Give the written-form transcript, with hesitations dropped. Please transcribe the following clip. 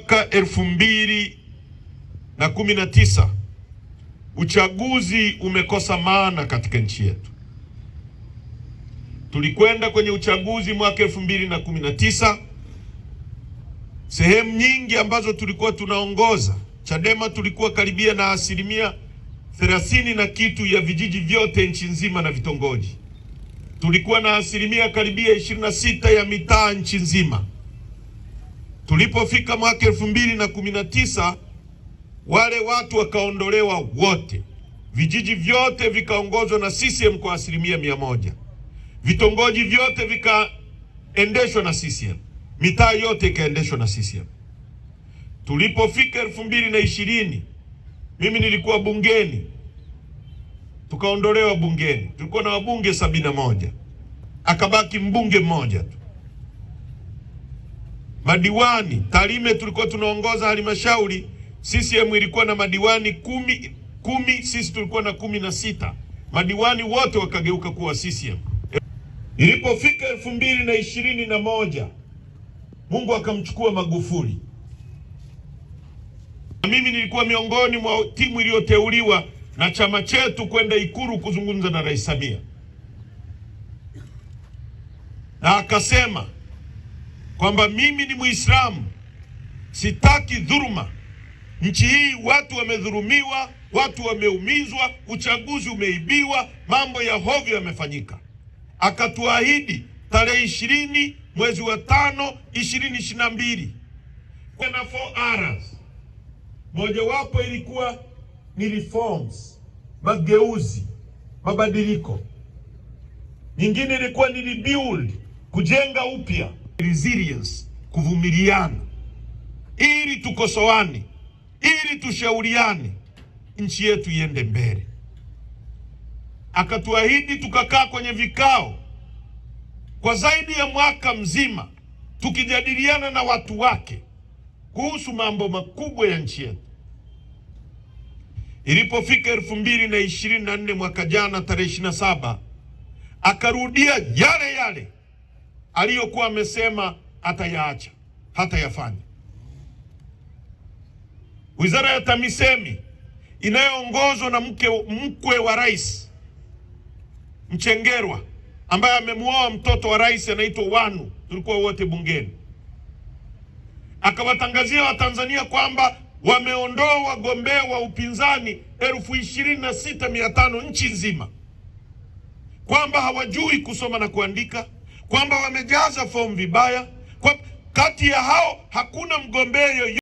Mwaka 2019 uchaguzi umekosa maana katika nchi yetu. Tulikwenda kwenye uchaguzi mwaka 2019, sehemu nyingi ambazo tulikuwa tunaongoza, Chadema tulikuwa karibia na 30% na kitu ya vijiji vyote nchi nzima na vitongoji. Tulikuwa na karibia 26 ya mitaa nchi nzima. Tulipofika mwaka 2019, wale watu wakaondolewa wote. Vijiji vyote vikaongozwa na CCM kwa 100%. Vitongoji vyote vikaendeshwa na CCM. Mitaa yote ikaendeshwa na CCM. Tulipofika 2020, mimi nilikuwa bungeni. Tukaondolewa bungeni. Tulikuwa na wabunge 71. Akabaki mbunge mmoja tu. Madiwani, Tarime tulikuwa tunaongoza halmashauri, CCM ilikuwa na madiwani kumi, sisi tulikuwa na 16. Madiwani wote wakageuka kuwa CCM. Ilipofika 2021, Mungu akamchukua Magufuli. Mimi nilikuwa miongoni mwa timu iliyoteuliwa na chama chetu kwenda Ikulu kuzungumza na Rais Samia. Na akasema kwamba mimi ni Muislamu, sitaki dhuluma. Nchi hii watu wamedhulumiwa, watu wameumizwa, uchaguzi umeibiwa, mambo ya hovyo yamefanyika. Akatuahidi tarehe 20 mwezi wa 5 2022 kuna 4 R's. Mojawapo ilikuwa ni reforms, mageuzi, mabadiliko. Nyingine ilikuwa ni rebuild, kujenga upya, resilience, kuvumiliana, ili tukosoane, ili tushauriane, nchi yetu iende mbele. Akatuahidi, tukakaa kwenye vikao kwa zaidi ya mwaka mzima tukijadiliana na watu wake kuhusu mambo makubwa ya nchi yetu. Ilipofika 2024 mwaka jana tarehe 27, akarudia yale yale aliyokuwa amesema atayaacha, hatayafanya. Wizara ya TAMISEMI inayoongozwa na mkwe wa rais Mchengerwa, ambaye amemuoa mtoto wa rais anaitwa Wanu, tulikuwa wote bungeni, akawatangazia Watanzania kwamba wameondoa wagombea wa upinzani 26,500 nchi nzima, kwamba hawajui kusoma na kuandika, kwamba wamejaza fomu vibaya, kwa kati ya hao hakuna mgombea yoyote